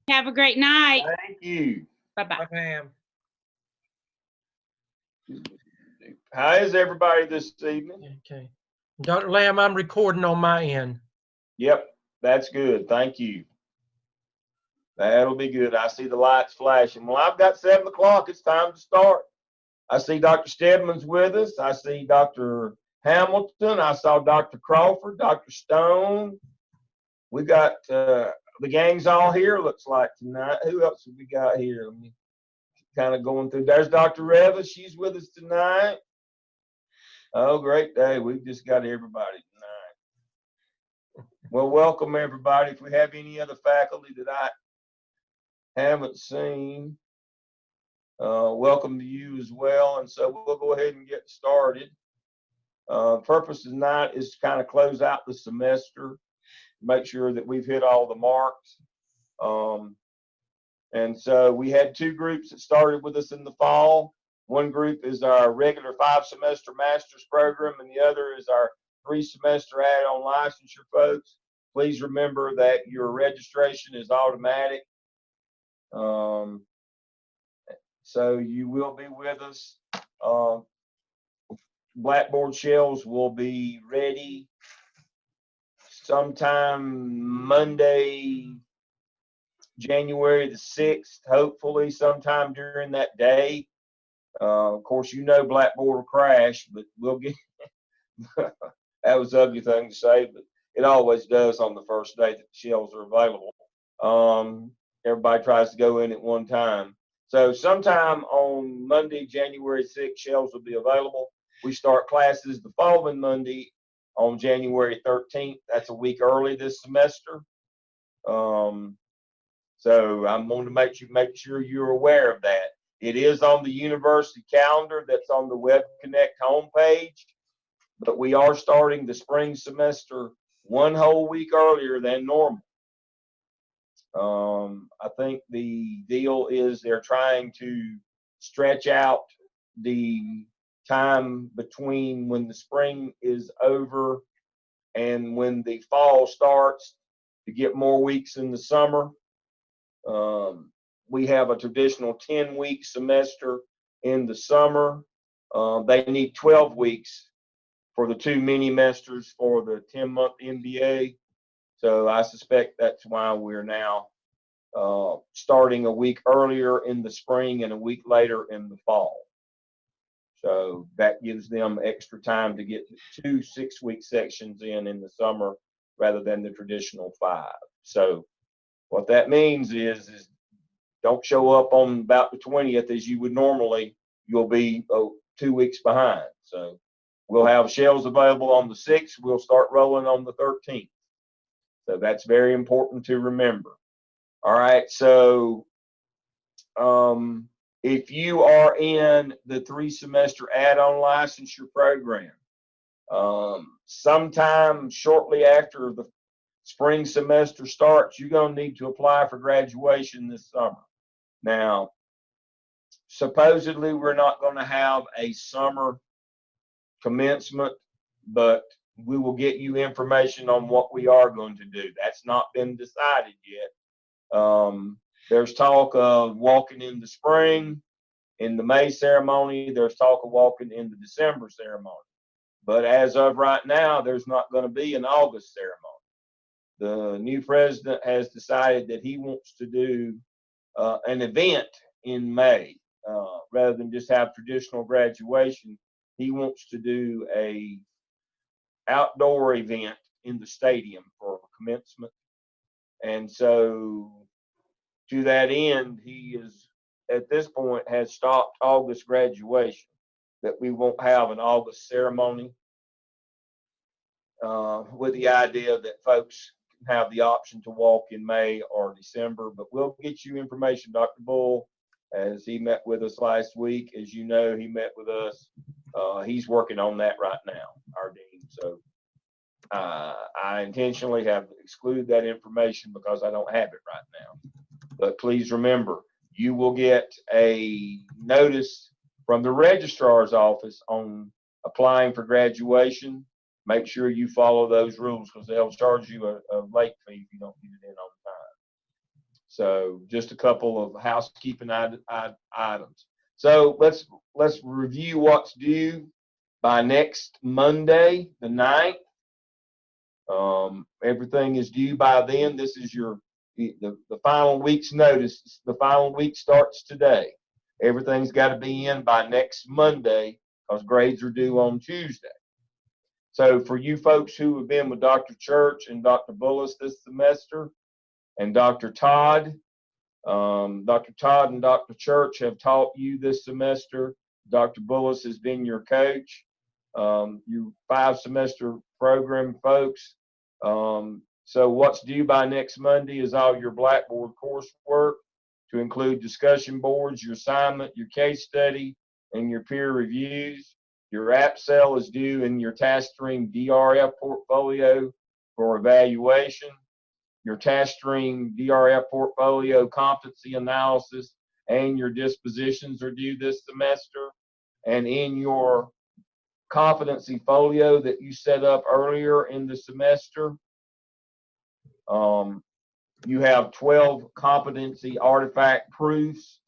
Have a great night. Thank you. Bye-bye. Bye, Pam. How is everybody this evening? Okay. Dr. Lamb, I'm recording on my end. Yep, that's good. Thank you. That'll be good. I see the lights flashing. Well, I've got 7 o'clock. It's time to start. I see Dr. Stedman's with us. I see Dr. Hamilton. I saw Dr. Crawford, Dr. Stone. We got the gang's all here, looks like, tonight. Who else have we got here? Let me kind of going through. There's Dr. Reva. She's with us tonight. Oh, great day. We've just got everybody tonight. Well, welcome, everybody. If we have any other faculty that I haven't seen, welcome to you as well. And so we'll go ahead and get started. Purpose tonight is to kind of close out the semester, make sure that we've hit all the marks. And so we had 2 groups that started with us in the fall. One group is our regular 5-semester master's program, and the other is our 3-semester add-on licensure folks. Please remember that your registration is automatic. So you will be with us. Blackboard shells will be ready sometime Monday, January the 6th, hopefully sometime during that day. Of course, you know Blackboard will crash, but we'll get that was an ugly thing to say, but it always does on the first day that the shells are available. Everybody tries to go in at one time. So sometime on Monday, January 6th, shells will be available. We start classes the following Monday on January 13th. That's a week early this semester. So I'm going to make sure you're aware of that. It is on the university calendar that's on the Web Connect homepage, but we are starting the spring semester 1 whole week earlier than normal. I think the deal is they're trying to stretch out the time between when the spring is over and when the fall starts to get more weeks in the summer. We have a traditional 10-week semester in the summer. They need 12 weeks for the 2 mini-mesters for the 10-month MBA. So I suspect that's why we're now starting a week earlier in the spring and a week later in the fall. So that gives them extra time to get 2 6-week sections in the summer rather than the traditional 5. So what that means is don't show up on about the 20th as you would normally. You'll be 2 weeks behind. So we'll have shells available on the 6th. We'll start rolling on the 13th. So that's very important to remember. All right. So if you are in the 3-semester add-on licensure program, sometime shortly after the spring semester starts, you're going to need to apply for graduation this summer. Now, supposedly we're not going to have a summer commencement, but we will get you information on what we are going to do. That's not been decided yet. There's talk of walking in the spring in the May ceremony. There's talk of walking in the December ceremony. But as of right now, there's not going to be an August ceremony. The new president has decided that he wants to do an event in May rather than just have traditional graduation. He wants to do a outdoor event in the stadium for commencement. And so to that end, he is at this point has stopped August graduation, that we won't have an August ceremony, with the idea that folks can have the option to walk in May or December. But we'll get you information. Dr. Bull, as he met with us last week, as you know, he met with us. He's working on that right now, our dean. So I intentionally have excluded that information because I don't have it right now. But please remember, you will get a notice from the registrar's office on applying for graduation. Make sure you follow those rules because they'll charge you a late fee if you don't get it in on time. So just a couple of housekeeping items. So let's review what's due by next Monday, the 9th. Everything is due by then. This is the final week's notice. The final week starts today. Everything's got to be in by next Monday because grades are due on Tuesday. So for you folks who have been with Dr. Church and Dr. Bullis this semester, and Dr. Todd and Dr. Church have taught you this semester. Dr. Bullis has been your coach. You 5-semester program folks. So what's due by next Monday is all your Blackboard coursework, to include discussion boards, your assignment, your case study, and your peer reviews. Your AppSell is due in your TaskStream DRF portfolio for evaluation. Your TaskStream DRF portfolio competency analysis and your dispositions are due this semester. And in your competency folio that you set up earlier in the semester, you have 12 competency artifact proofs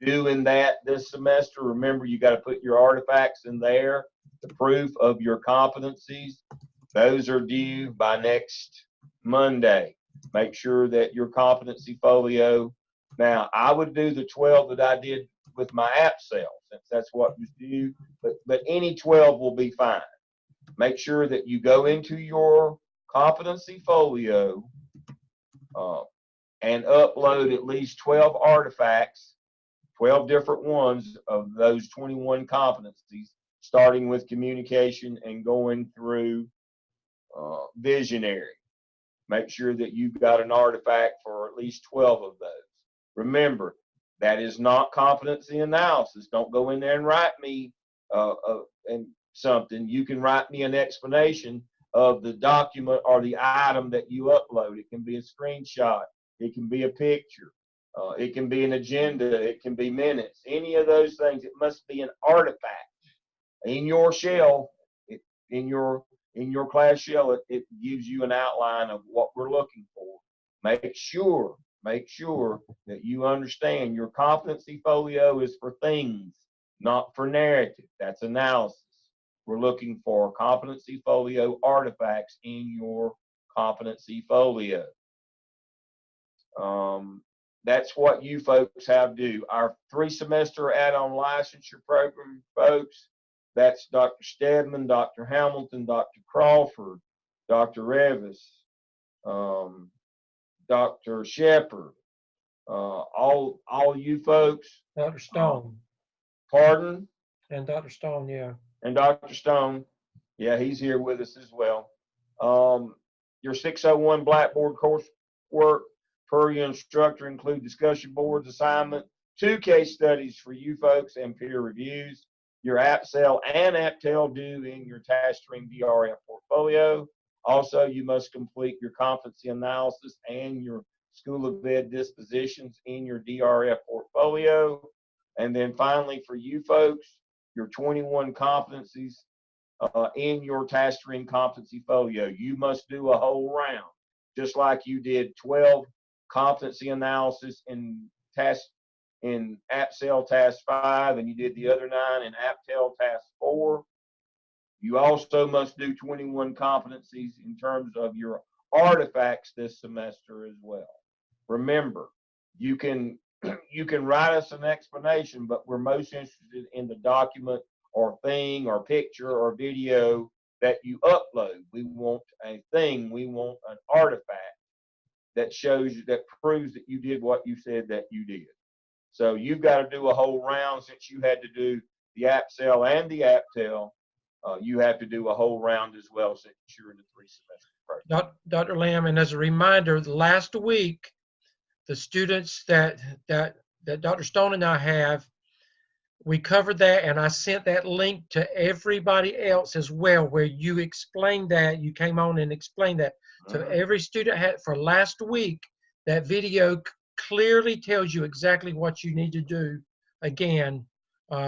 due in that this semester. Remember, you got to put your artifacts in there, the proof of your competencies. Those are due by next Monday. Make sure that your competency folio. Now, I would do the 12 that I did with my AppSell, since that's what was due, but any 12 will be fine. Make sure that you go into your competency folio and upload at least 12 artifacts, 12 different ones of those 21 competencies, starting with communication and going through visionary. Make sure that you've got an artifact for at least 12 of those. Remember, that is not competency analysis. Don't go in there and write me and something. You can write me an explanation of the document or the item that you upload. It can be a screenshot. It can be a picture. It can be an agenda. It can be minutes. Any of those things. It must be an artifact in your shell. In your class shell, it gives you an outline of what we're looking for. Make sure that you understand your competency folio is for things, not for narrative. That's analysis. We're looking for competency folio artifacts in your competency folio. That's what you folks have to do. Our 3-semester add-on licensure program, folks, that's Dr. Stedman, Dr. Hamilton, Dr. Crawford, Dr. Revis, Dr. Shepard, all you folks. Dr. Stone. Pardon? And Dr. Stone, yeah. And Dr. Stone, yeah, he's here with us as well. Your 601 Blackboard coursework per your instructor include discussion boards, assignment, 2 case studies for you folks, and peer reviews. Your AppSell and AppTel due in your TaskStream DRF portfolio. Also, you must complete your competency analysis and your School of Ed dispositions in your DRF portfolio. And then finally, for you folks, your 21 competencies in your TaskStream competency folio. You must do a whole round, just like you did 12 competency analysis in AppSell Task 5, and you did the other 9 in AppTel Task 4. You also must do 21 competencies in terms of your artifacts this semester as well. Remember, you can write us an explanation, but we're most interested in the document or thing or picture or video that you upload. We want a thing, we want an artifact that shows you, that proves that you did what you said that you did. So you've got to do a whole round. Since you had to do the AppSell and the AppTel, you have to do a whole round as well since you're in the 3-semester program. Dr. Lamb, and as a reminder, last week, the students that Dr. Stone and I have, we covered that, and I sent that link to everybody else as well, where you explained that. You came on and explained that. So every student had, for last week, that video clearly tells you exactly what you need to do again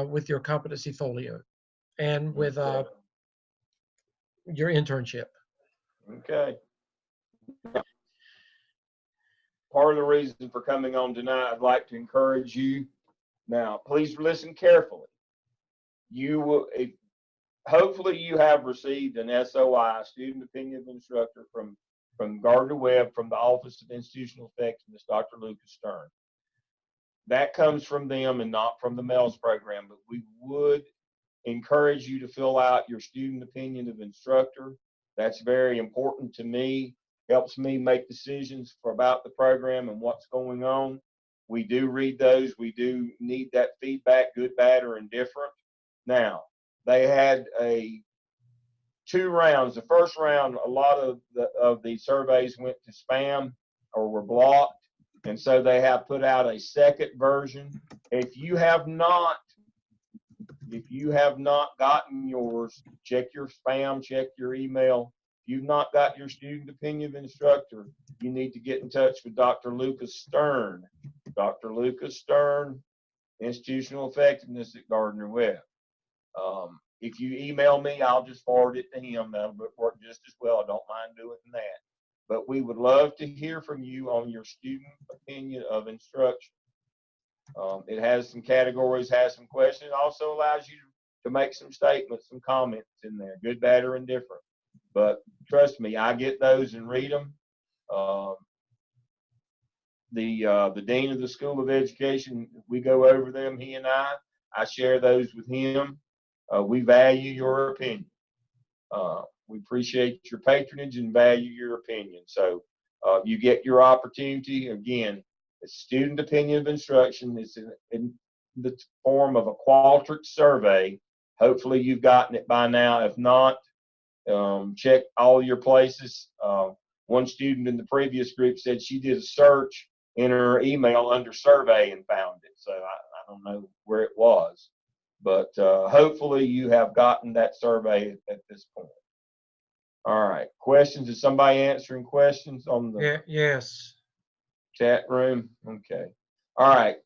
with your competency folio and with your internship. Okay. part of the reason for coming on tonight, I'd like to encourage you. Now, please listen carefully. You will, hopefully you have received an SOI, Student Opinion of Instructor, from Gardner-Webb, from the Office of Institutional Effectiveness, Dr. Lucas Stern. That comes from them and not from the MELS program, but we would encourage you to fill out your Student Opinion of Instructor. That's very important to me, helps me make decisions about the program and what's going on. We do read those. We do need that feedback, good, bad, or indifferent. Now, they had 2 rounds. The first round, a lot of the surveys went to spam or were blocked, and so they have put out a second version. If you have not gotten yours, check your spam, check your email. If you've not got your Student Opinion of Instructor, you need to get in touch with Dr. Lucas Stern. Dr. Lucas Stern, Institutional Effectiveness at Gardner-Webb. If you email me, I'll just forward it to him. That'll work just as well. I don't mind doing that. But we would love to hear from you on your Student Opinion of Instruction. It has some categories, has some questions. It also allows you to make some statements, some comments in there, good, bad, or indifferent. But trust me, I get those and read them. The Dean of the School of Education, we go over them, he and I share those with him. We value your opinion. We appreciate your patronage and value your opinion. So you get your opportunity. Again, it's Student Opinion of Instruction. It's in the form of a Qualtrics survey. Hopefully you've gotten it by now. If not, check all your places. One student in the previous group said she did a search in her email under survey and found it. So I don't know where it was. But hopefully you have gotten that survey at this point. All right. Questions? Is somebody answering questions on the yes. chat room? Okay. All right.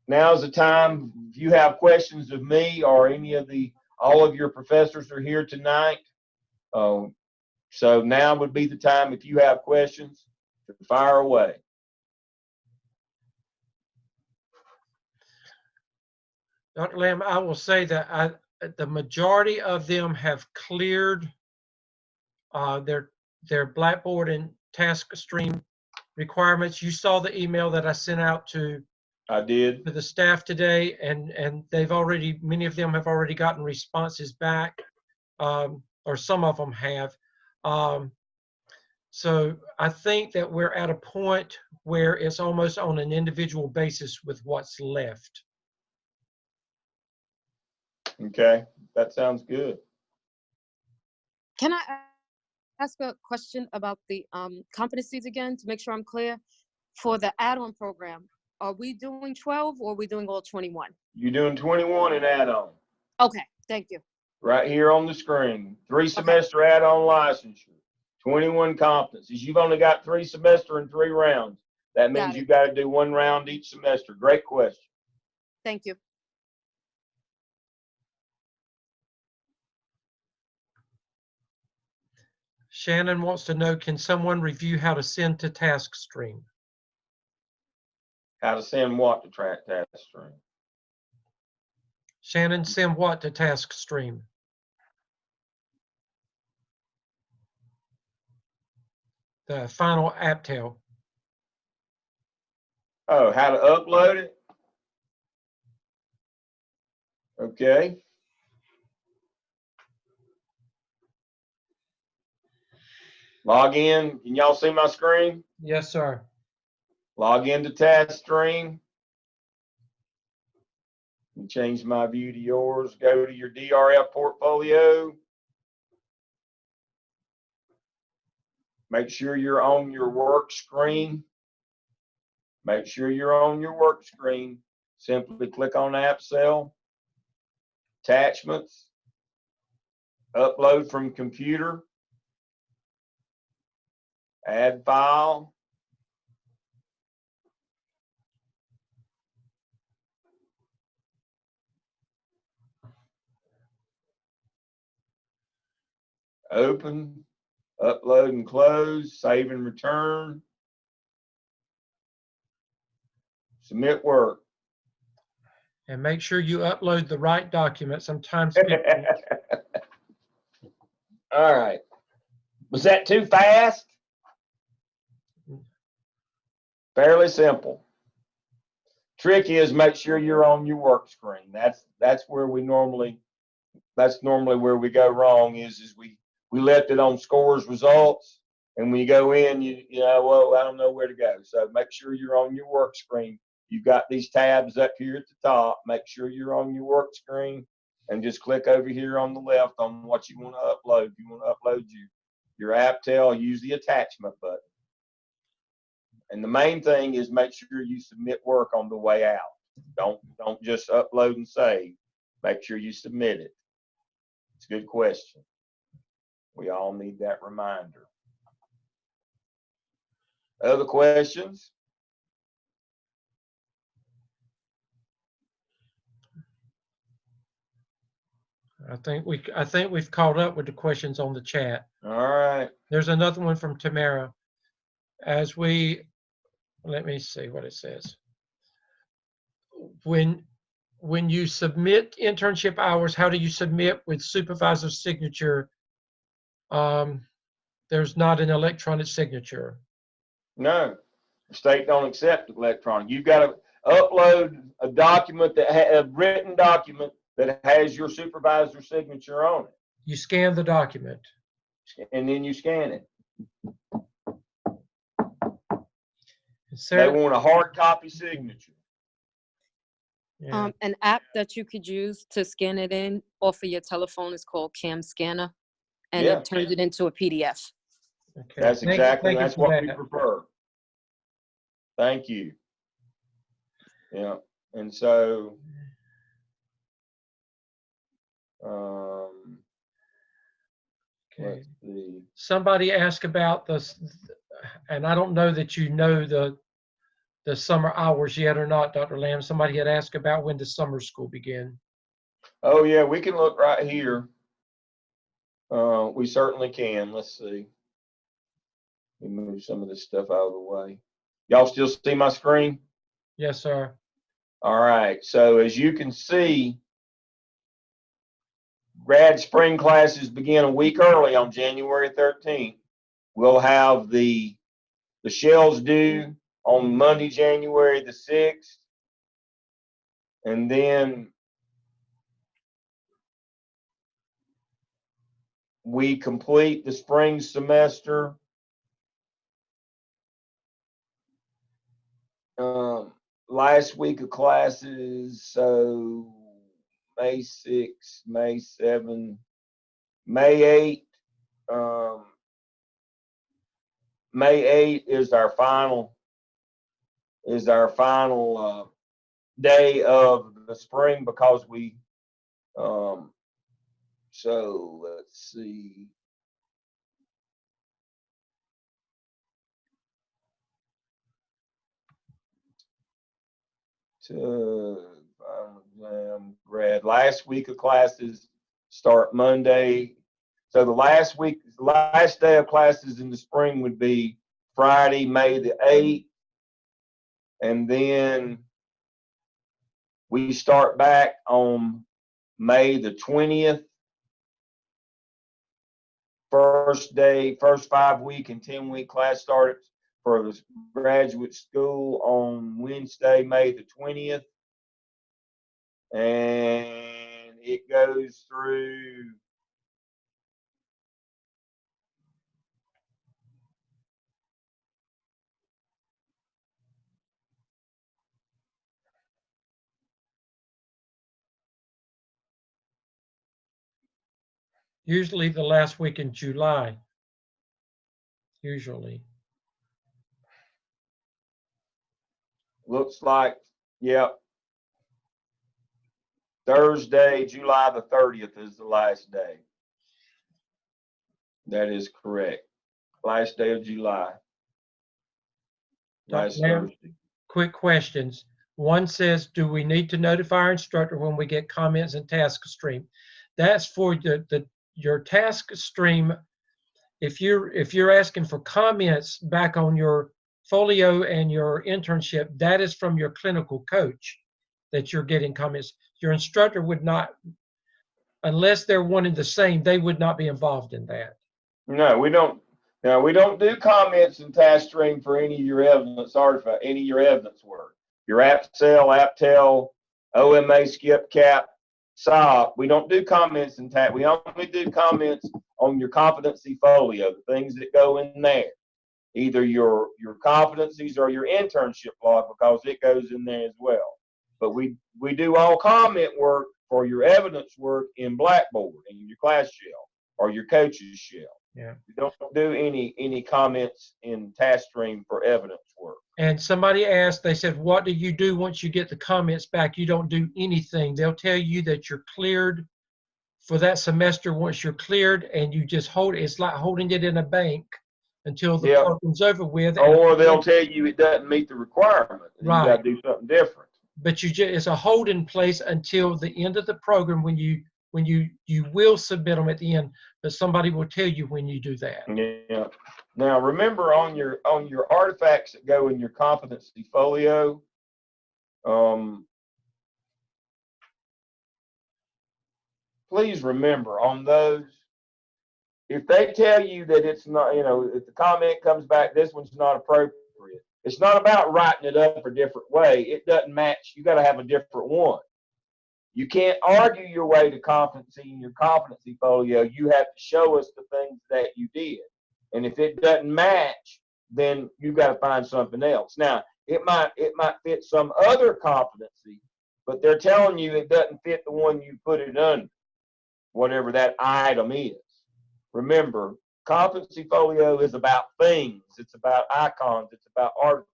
Now's the time. If you have questions of me or any of all of your professors are here tonight. So now would be the time, if you have questions, to fire away. Dr. Lamb, I will say that the majority of them have cleared their Blackboard and TaskStream requirements. You saw the email that I sent out to the staff today, and many of them have already gotten responses back, or some of them have. So I think that we're at a point where it's almost on an individual basis with what's left. Okay, that sounds good. Can I ask a question about the competencies again to make sure I'm clear? For the add-on program, are we doing 12 or are we doing all 21? You're doing 21 in add-on. Okay, thank you. Right here on the screen. 3-semester add-on licensure. 21 competencies. You've only got 3 semester and 3 rounds. That means you've got to do 1 round each semester. Great question. Thank you. Shannon wants to know, can someone review how to send to TaskStream? How to send what to TaskStream? Shannon, send what to TaskStream? The final APTEL. Oh, how to upload it? Okay. Log in. Can y'all see my screen? Yes, sir. Log into TaskStream. Change my view to yours. Go to your DRF portfolio. Make sure you're on your work screen. Make sure you're on your work screen. Simply click on AppSell. Attachments. Upload from computer. Add file. Open, upload and close, save and return. Submit work. And make sure you upload the right document. Sometimes people, All right. Was that too fast? Fairly simple. Trick is make sure you're on your work screen. That's where we normally, that's normally where we go wrong is we left it on scores results, and when you go in, you know, well, I don't know where to go. So make sure you're on your work screen. You've got these tabs up here at the top. Make sure you're on your work screen and just click over here on the left on what you want to upload. If you want to upload your AppTel, use the attachment button. And the main thing is make sure you submit work on the way out. Don't just upload and save. Make sure you submit it. It's a good question. We all need that reminder. Other questions? I think we've caught up with the questions on the chat. All right. There's another one from Tamara. Let me see what it says. When you submit internship hours, how do you submit with supervisor's signature? There's not an electronic signature. No, the state don't accept electronic. You've got to upload a document a written document that has your supervisor's signature on it. You scan the document. And then you scan it. Sarah, They want a hard copy signature. yeah. An app that you could use to scan it in off of your telephone is called Cam Scanner, and Yeah. it turns it into a PDF. Okay. That's Thank you- exactly, thank you that's for what we that. prefer. Thank you. Yeah, and so, Okay. let's see. Somebody asked about this, and I don't know that you know the summer hours yet or not, Dr. Lamb. Somebody had asked about when the summer school begin. Oh, yeah, we can look right here. We certainly can. Let's see. Let me move some of this stuff out of the way. Y'all still see my screen? Yes, sir. All right, so as you can see, grad spring classes begin a week early on January 13th. We'll have the shells due on Monday, January the 6th. And then we complete the spring semester last week of classes, so May 6, May 7, May 8. May 8 is our final day of the spring because we so let's see. Grad. Last week of classes start Monday. So the last day of classes in the spring would be Friday, May the 8th. And then we start back on May the 20th. First 5-week and 10-week class starts for the graduate school on Wednesday, May the 20th. And it goes through Usually the last week in July. Usually. looks like, yep. Thursday, July the 30th is the last day. That is correct. Last day of July. Dr. Last Lamb? Thursday. Quick questions. One says, do we need to notify our instructor when we get comments in task stream? That's for your task stream. If you're asking for comments back on your folio and your internship, that is from your clinical coach that you're getting comments. Your instructor would not, unless they're one and the same, they would not be involved in that. No, we don't. No, we don't do comments in task stream for any of your evidence artifact, any of your evidence work. Your AppSell, AppTel, OMA, Skip, Cap, SOP. We don't do comments in task. We only do comments on your competency folio, the things that go in there. Either your competencies or your internship log, because it goes in there as well. But we do all comment work for your evidence work in Blackboard, in your class shell or your coach's shell. Yeah. We don't do any comments in task stream for evidence work. And somebody asked, they said, what do you do once you get the comments back? You don't do anything. They'll tell you that you're cleared for that semester once you're cleared, and you just hold it. It's like holding it in a bank until the program's over with. Or they'll tell you it doesn't meet the requirement. And right. You got to do something different. But it's a holding place until the end of the program when you will submit them at the end, but somebody will tell you when you do that. Yeah. Now remember, on your artifacts that go in your competency folio, please remember on those, if they tell you that it's not, if the comment comes back, this one's not appropriate, it's not about writing it up a different way. It doesn't match. You got to have a different one. You can't argue your way to competency in your competency folio. You have to show us the things that you did. And if it doesn't match, then you got to find something else. Now, it might fit some other competency, but they're telling you it doesn't fit the one you put it under, whatever that item is. Remember, competency folio is about things. It's about icons. It's about artifacts.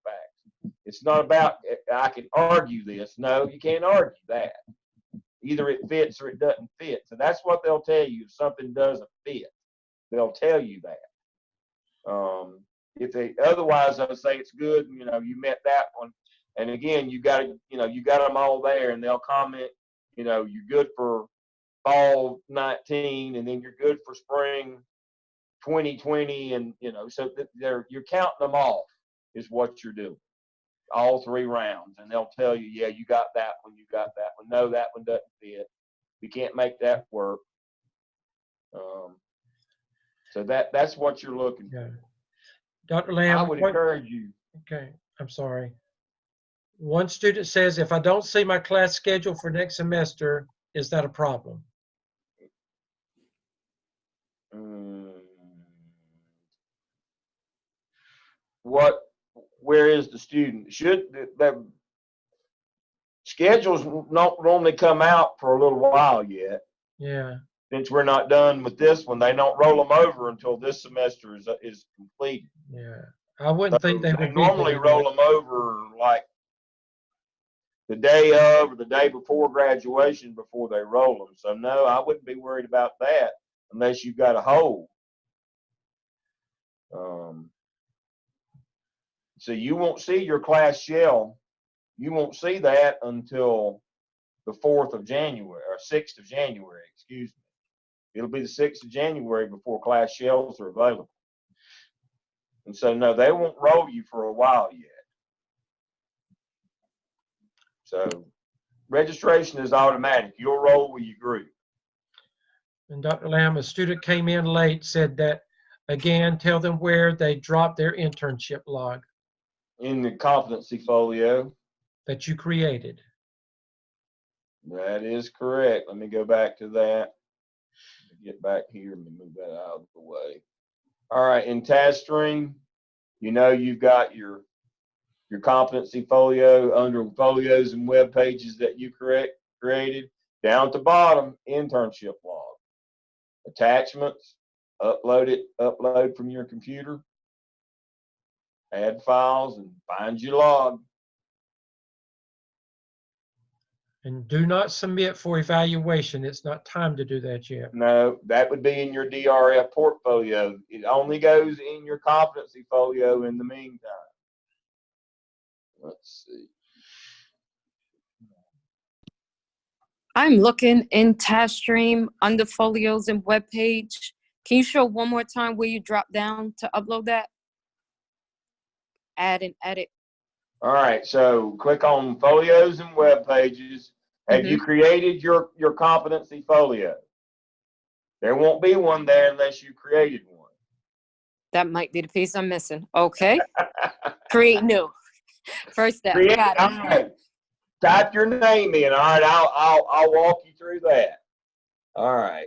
It's not about, I can argue this. No, you can't argue that. Either it fits or it doesn't fit. So that's what they'll tell you if something doesn't fit. They'll tell you that. If they otherwise, they'll say it's good. You met that one. And again, you got them all there, and they'll comment. You're good for fall 19, and then you're good for spring 2020, and so you're counting them off is what you're doing. All 3 rounds, and they'll tell you, yeah, you got that one, you got that one. No, that one doesn't fit. We can't make that work. So that's what you're looking for. Dr. Lamb, I would encourage you. Okay, I'm sorry. One student says, if I don't see my class schedule for next semester, is that a problem? Where is the student? Should the schedules not normally come out for a little while yet? Yeah. Since we're not done with this one, they don't roll them over until this semester is completed. Yeah, I wouldn't think they would normally roll them over like the day of or the day before graduation before they roll them. So no, I wouldn't be worried about that unless you've got a hold. So you won't see your class shell. You won't see that until the 4th of January or 6th of January, excuse me. It'll be the 6th of January before class shells are available. And so, no, they won't roll you for a while yet. So registration is automatic. You'll roll with your group. And Dr. Lamb, a student came in late, said that, again, tell them where they dropped their internship log. In the competency folio. That you created. That is correct. Let me go back to that. Get back here and move that out of the way. All right, in task stream, you've got your competency folio under folios and web pages that you created. Down at the bottom, internship log. Attachments, upload from your computer. Add files and find your log. And do not submit for evaluation. It's not time to do that yet. No, that would be in your DRF portfolio. It only goes in your competency folio in the meantime. Let's see. I'm looking in TaskStream under folios and web page. Can you show one more time where you drop down to upload that? add and edit. All right, so click on folios and web pages. Have you created your competency folio? There won't be one there unless you created one. That might be the piece I'm missing. Okay. Create new. First step. Create, Got all it. right. Type your name in. All right, I'll walk you through that. All right.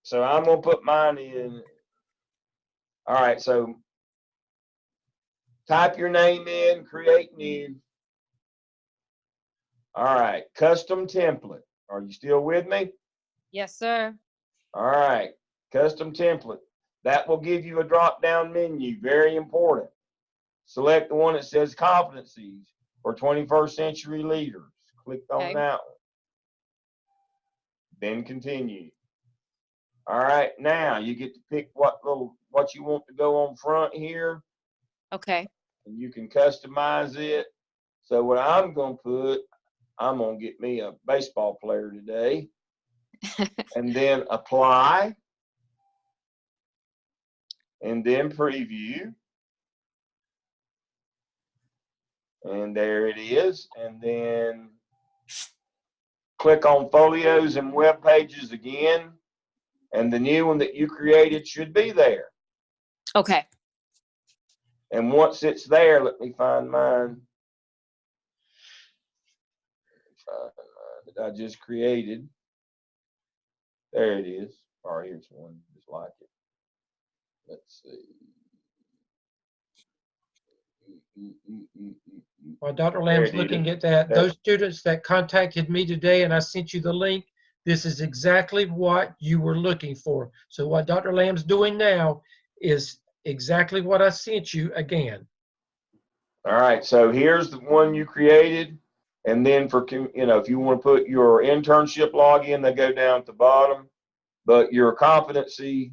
So I'm gonna put mine in. All right, so type your name in, create new. All right, custom template. Are you still with me? Yes, sir. All right, custom template. That will give you a drop-down menu, very important. Select the one that says competencies for 21st century leaders. Click on Okay. that one. Then continue. All right, now you get to pick what you want to go on front here, Okay. and you can customize it. So what I'm gonna put, I'm gonna get me a baseball player today, and then apply, and then preview. And there it is. And then click on folios and web pages again. And the new one that you created should be there. Okay. And once it's there, let me find mine. That I just created. There it is. All right, here's one just like it. Let's see. While Dr. Lamb's looking at that, those students that contacted me today and I sent you the link, this is exactly what you were looking for. So what Dr. Lamb's doing now is exactly what I sent you again. All right, so here's the one you created. And then for, if you want to put your internship login, they go down at the bottom. But your competency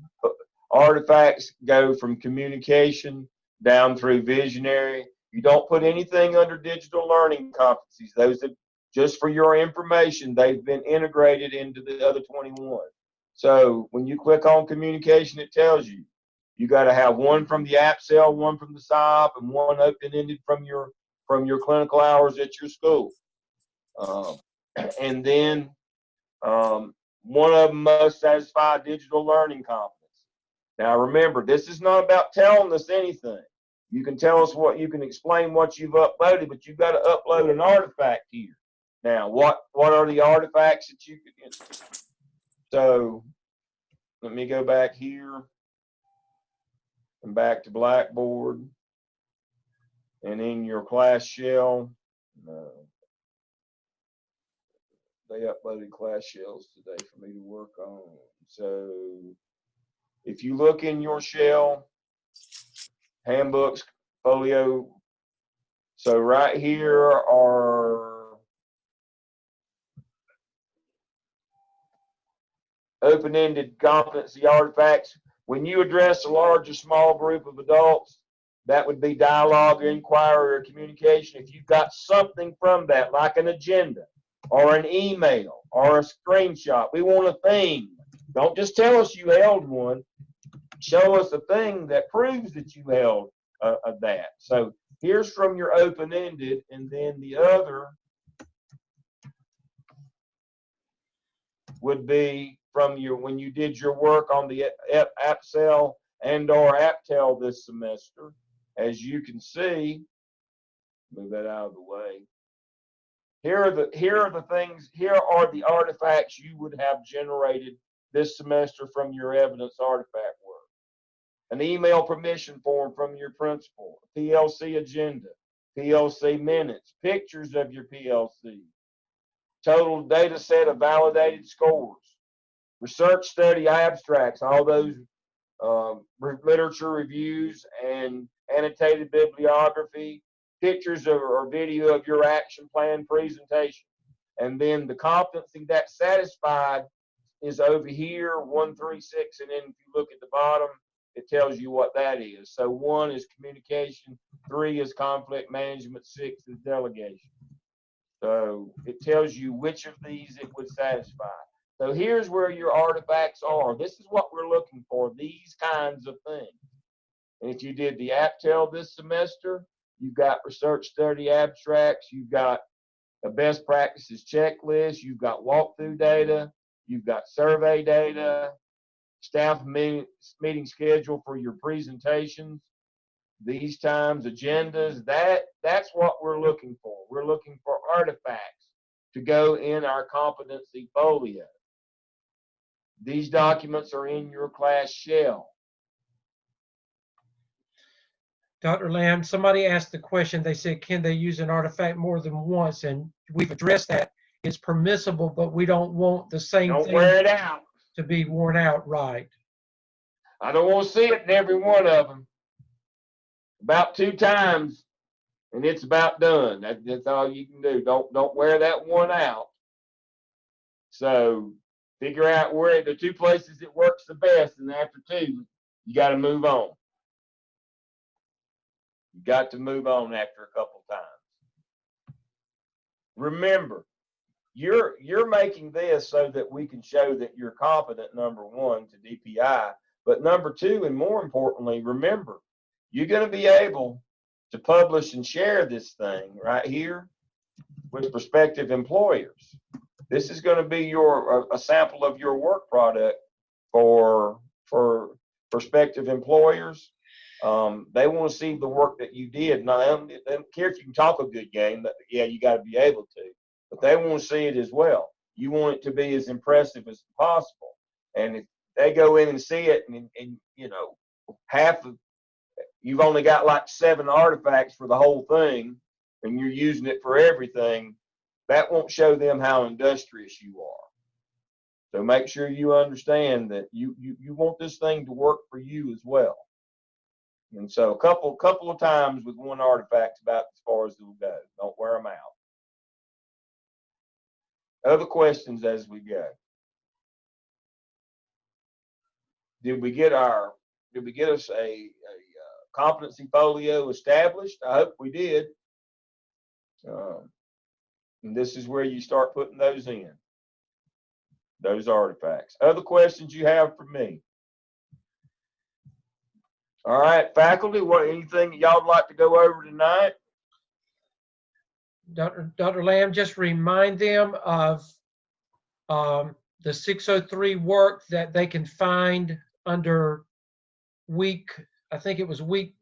artifacts go from communication down through visionary. You don't put anything under digital learning competencies. Those are just for your information. They've been integrated into the other 21. So when you click on communication, it tells you you got to have one from the AppSell, one from the SIOP, and one open-ended from your clinical hours at your school. And then one of them must satisfy digital learning competence. Now remember, this is not about telling us anything. You can tell us you can explain what you've uploaded, but you've got to upload an artifact here. Now, what are the artifacts that you can? So let me go back here and back to Blackboard, and in your class shell, they uploaded class shells today for me to work on. So if you look in your shell, handbooks, folio, so right here are open-ended competency artifacts. When you address a large or small group of adults, that would be dialogue, inquiry, or communication. If you've got something from that, like an agenda or an email or a screenshot, we want a thing. Don't just tell us you held one. Show us a thing that proves that you held that. So here's from your open-ended, and then the other would be from when you did your work on the AppSell and/or AppTel this semester. As you can see, move that out of the way. Here are the things. Here are the artifacts you would have generated this semester from your evidence artifact work. An email permission form from your principal, a PLC agenda, PLC minutes, pictures of your PLC, total data set of validated scores, research study abstracts, all those literature reviews and annotated bibliography, pictures or video of your action plan presentation. And then the competency that's satisfied is over here, 1, 3, 6, and then if you look at the bottom, it tells you what that is. So 1 is communication, 3 is conflict management, 6 is delegation. So it tells you which of these it would satisfy. So here's where your artifacts are. This is what we're looking for, these kinds of things. And if you did the AppTel this semester, you've got research study abstracts, you've got a best practices checklist, you've got walkthrough data, you've got survey data, staff meeting schedule for your presentations, these times, agendas. That's what we're looking for. We're looking for artifacts to go in our competency folio. These documents are in your class shell. Dr. Lamb, somebody asked the question, they said, can they use an artifact more than once? And we've addressed that. It's permissible, but we don't want the same Don't thing wear it out. to be worn out, right? I don't want to see it in every one of them. About 2 times, and it's about done. That's all you can do. Don't wear that one out. So figure out where the 2 places it works the best, and after 2, you got to move on. You got to move on after a couple times. Remember, you're making this so that we can show that you're competent, number 1, to DPI, but number 2, and more importantly, remember, you're going to be able to publish and share this thing right here with prospective employers. This is going to be a sample of your work product for prospective employers. They want to see the work that you did. Now, they don't care if you can talk a good game, but yeah, you got to be able to. But they want to see it as well. You want it to be as impressive as possible. And if they go in and see it, and you know, you've only got like 7 artifacts for the whole thing, and you're using it for everything, that won't show them how industrious you are. So make sure you understand that you want this thing to work for you as well. And so a couple of times with 1 artifact about as far as it'll go. Don't wear them out. Other questions as we go? Did we get us a competency folio established? I hope we did. And this is where you start putting those in, those artifacts. Other questions you have for me? All right, faculty, anything y'all would like to go over tonight? Dr. Lamb, just remind them of the 603 work that they can find under I think it was week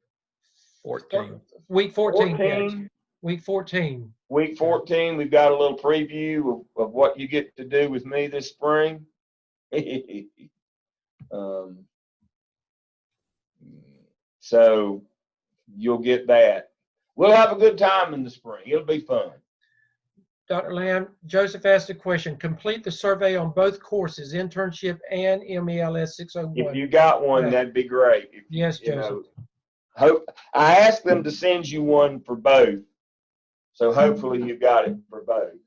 14. Week 14. 14. Yes. Week 14. Week 14, we've got a little preview of what you get to do with me this spring. So you'll get that. We'll have a good time in the spring. It'll be fun. Dr. Lamb, Joseph asked a question. Complete the survey on both courses, internship and MELS 601. If you got one, Yeah. that'd be great. Yes, Joseph. I asked them to send you one for both. So hopefully you got it for both.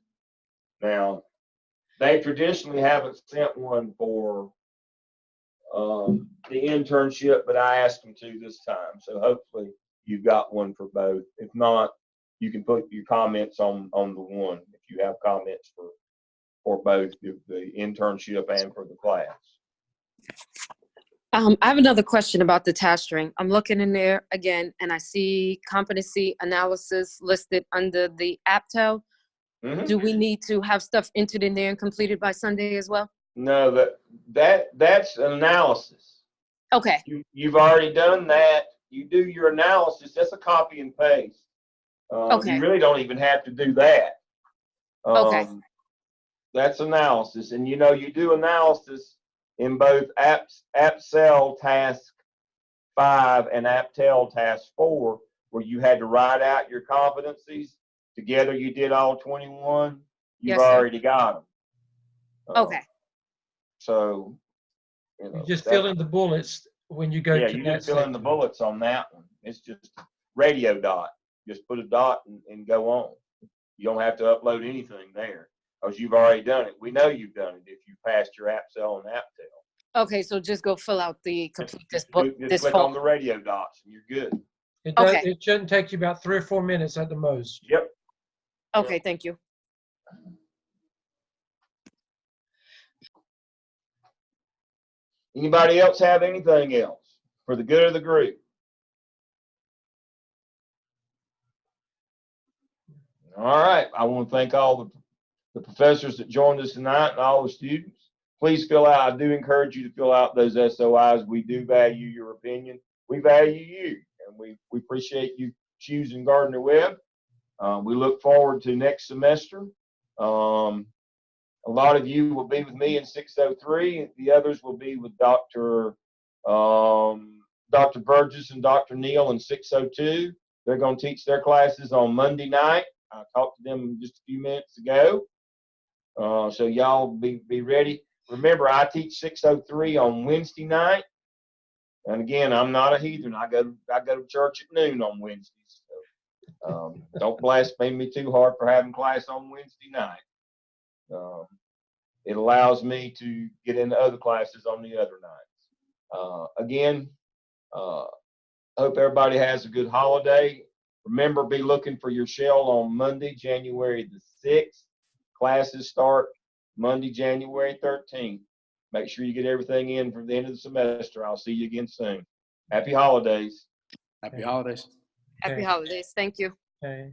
Now, they traditionally haven't sent one for the internship, but I asked them to this time. So hopefully you've got one for both. If not, you can put your comments on the one if you have comments for both the internship and for the class. I have another question about the task string. I'm looking in there again, and I see competency analysis listed under the APTEL. Mm-hmm. Do we need to have stuff entered in there and completed by Sunday as well? No, that's analysis. Okay. You've already done that. You do your analysis. That's a copy and paste. Okay. You really don't even have to do that. Okay. That's analysis, and you do analysis in both APSEL Task 5 and APTEL Task 4, where you had to write out your competencies. Together you did all 21. You've Yes, sir. already got them. Okay. So, You just fill in the bullets when you go yeah, to you that just fill in the section. bullets on that one. It's just a radio dot. Just put a dot and go on. You don't have to upload anything there because you've already done it. We know you've done it if you passed your APSEL and APTEL. Okay, so just go fill out the complete this Just book, click this on form. the radio dots and you're good. Okay. It shouldn't take you about 3 or 4 minutes at the most. Yep. Okay, thank you. Anybody else have anything else for the good of the group? All right. I want to thank all the professors that joined us tonight and all the students. Please fill out. I do encourage you to fill out those SOIs. We do value your opinion. We value you, and we appreciate you choosing Gardner Webb. We look forward to next semester. A lot of you will be with me in 603. The others will be with Dr. Burgess and Dr. Neal in 602. They're going to teach their classes on Monday night. I talked to them just a few minutes ago. So y'all be ready. Remember, I teach 603 on Wednesday night. And again, I'm not a heathen. I go to church at noon on Wednesdays. So, don't blaspheme me too hard for having class on Wednesday night. It allows me to get into other classes on the other nights. Again, hope everybody has a good holiday. Remember, be looking for your shell on Monday, January the 6th. Classes start Monday, January 13th. Make sure you get everything in for the end of the semester. I'll see you again soon. Happy holidays. Happy holidays. Happy Okay. holidays. Thank you. Okay.